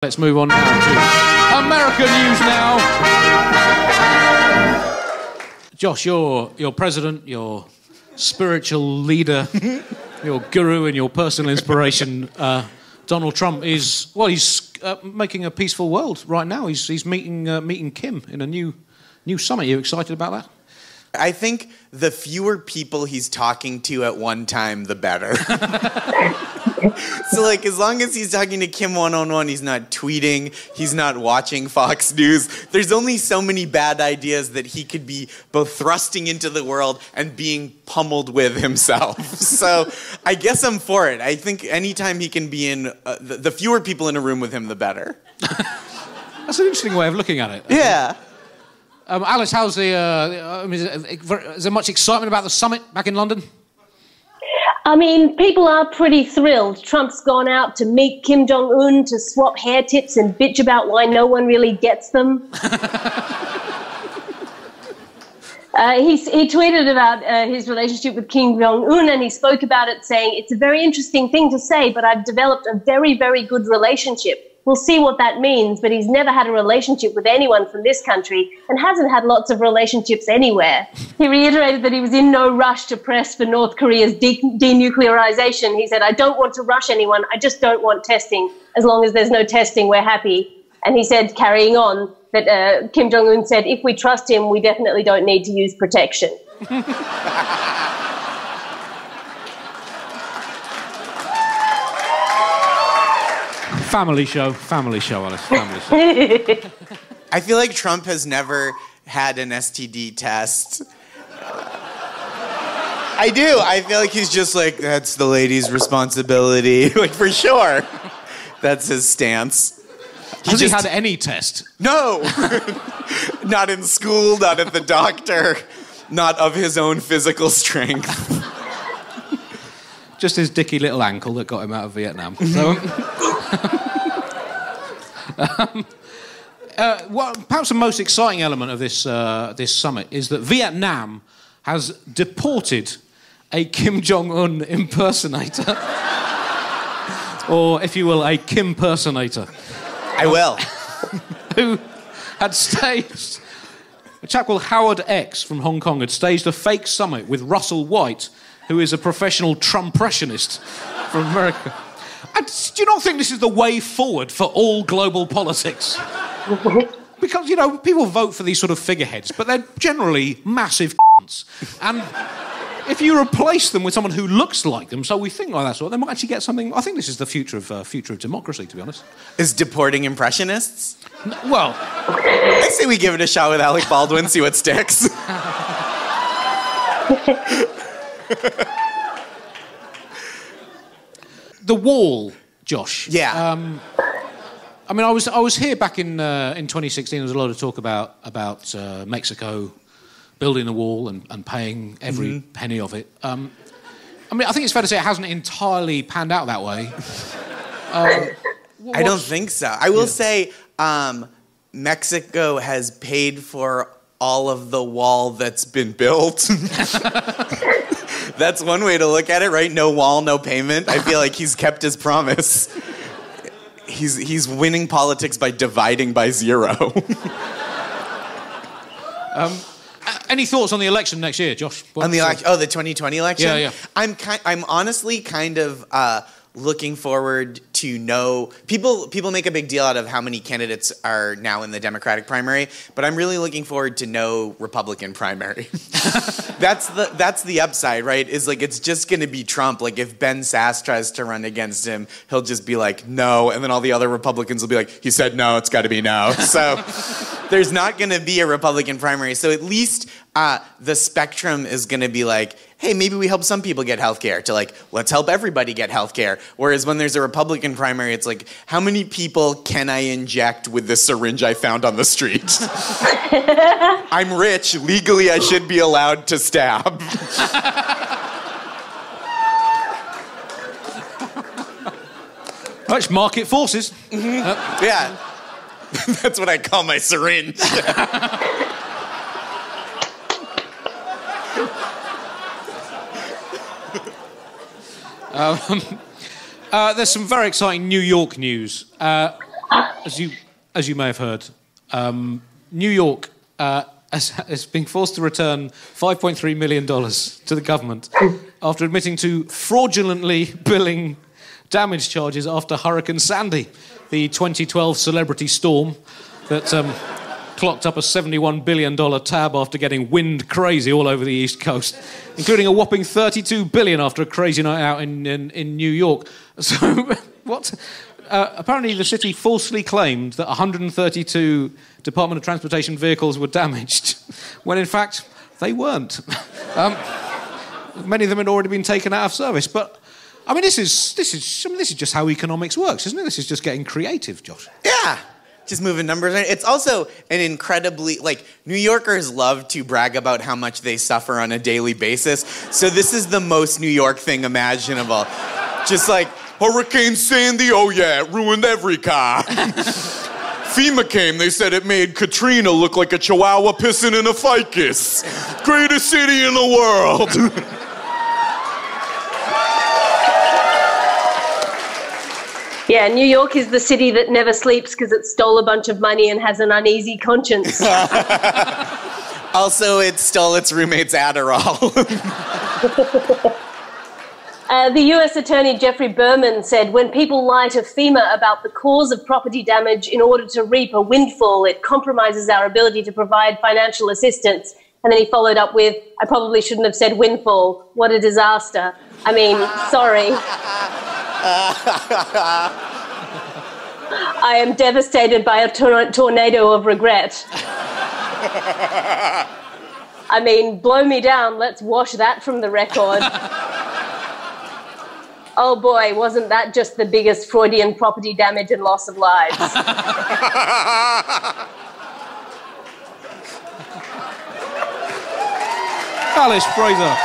Let's move on now to American news now. Josh, your president, your spiritual leader, your guru and your personal inspiration, Donald Trump is, well, he's making a peaceful world right now. He's meeting Kim in a new summit. Are you excited about that? I think the fewer people he's talking to at one time, the better. So, like, as long as he's talking to Kim one-on-one, he's not tweeting, he's not watching Fox News. There's only so many bad ideas that he could be both thrusting into the world and being pummeled with himself. So, I guess I'm for it. I think anytime he can be in, the fewer people in a room with him, the better. That's an interesting way of looking at it. Yeah. Alice, how's is there much excitement about the summit back in London? I mean, people are pretty thrilled. Trump's gone out to meet Kim Jong-un to swap hair tips and bitch about why no one really gets them. He tweeted about his relationship with Kim Jong-un, and he spoke about it saying, "It's a very interesting thing to say, but I've developed a very, very good relationship. We'll see what that means," but he's never had a relationship with anyone from this country and hasn't had lots of relationships anywhere. He reiterated that he was in no rush to press for North Korea's denuclearization. He said, "I don't want to rush anyone. I just don't want testing. As long as there's no testing, we're happy." And he said, carrying on, that Kim Jong-un said, "If we trust him, we definitely don't need to use protection." Family show, Alice, family show. I feel like Trump has never had an STD test. I do. I feel like he's just like, that's the lady's responsibility. Like, for sure. That's his stance. Has he had any test? No. Not in school, not at the doctor, not of his own physical strength. Just his dicky little ankle that got him out of Vietnam. So, perhaps the most exciting element of this summit is that Vietnam has deported a Kim Jong-un impersonator. Or, if you will, a Kim-personator. I will. Who had staged... A chap called Howard X from Hong Kong had staged a fake summit with Russell White, who is a professional Trumpressionist from America. And do you not think this is the way forward for all global politics? Because, you know, people vote for these sort of figureheads, but they're generally massive c***s. And if you replace them with someone who looks like them, so we think like that sort, they might actually get something... I think this is the future of democracy, to be honest. Is deporting impressionists? Well... I say we give it a shot with Alec Baldwin, see what sticks. The wall, Josh. Yeah. I mean, I was here back in 2016. There was a lot of talk about Mexico building the wall and paying every penny of it. I mean, I think it's fair to say it hasn't entirely panned out that way. I don't think so. I will say Mexico has paid for all of the wall that's been built. That's one way to look at it, right? No wall, no payment. I feel like he's kept his promise. He's winning politics by dividing by zero. Any thoughts on the election next year, Josh? On the election? Oh, the 2020 election? Yeah. I'm honestly kind of looking forward to know... People make a big deal out of how many candidates are now in the Democratic primary, but I'm really looking forward to no Republican primary. That's the upside, right? Is like it's just going to be Trump. Like if Ben Sass tries to run against him, he'll just be like, no, and then all the other Republicans will be like, he said no, it's got to be no. So there's not going to be a Republican primary. So at least the spectrum is going to be like, hey, maybe we help some people get health care, to like, let's help everybody get health care. Whereas when there's a Republican primary, it's like, how many people can I inject with this syringe I found on the street? I'm rich. Legally, I should be allowed to stab. Much market forces. Yeah. That's what I call my syringe. There's some very exciting New York news. as you may have heard, New York is being forced to return $5.3 million to the government after admitting to fraudulently billing damage charges after Hurricane Sandy, the 2012 celebrity storm that clocked up a $71 billion tab after getting wind crazy all over the East Coast, including a whopping $32 billion after a crazy night out in New York. So, what? Apparently the city falsely claimed that 132 Department of Transportation vehicles were damaged, when in fact they weren't. Many of them had already been taken out of service. But I mean, this is just how economics works, isn't it? This is just getting creative, Josh. Yeah. Just moving numbers. It's also an incredibly, New Yorkers love to brag about how much they suffer on a daily basis. So this is the most New York thing imaginable. Just like, Hurricane Sandy, oh yeah, it ruined every car. FEMA came, they said it made Katrina look like a chihuahua pissing in a ficus. Greatest city in the world. Yeah, New York is the city that never sleeps because it stole a bunch of money and has an uneasy conscience. Also, it stole its roommate's Adderall. The U.S. Attorney Jeffrey Berman said, when people lie to FEMA about the cause of property damage in order to reap a windfall, it compromises our ability to provide financial assistance. And then he followed up with, I probably shouldn't have said windfall. What a disaster. I mean, sorry. I am devastated by a tornado of regret. I mean, blow me down. Let's wash that from the record. Oh boy, wasn't that just the biggest Freudian property damage and loss of lives? Alice Fraser.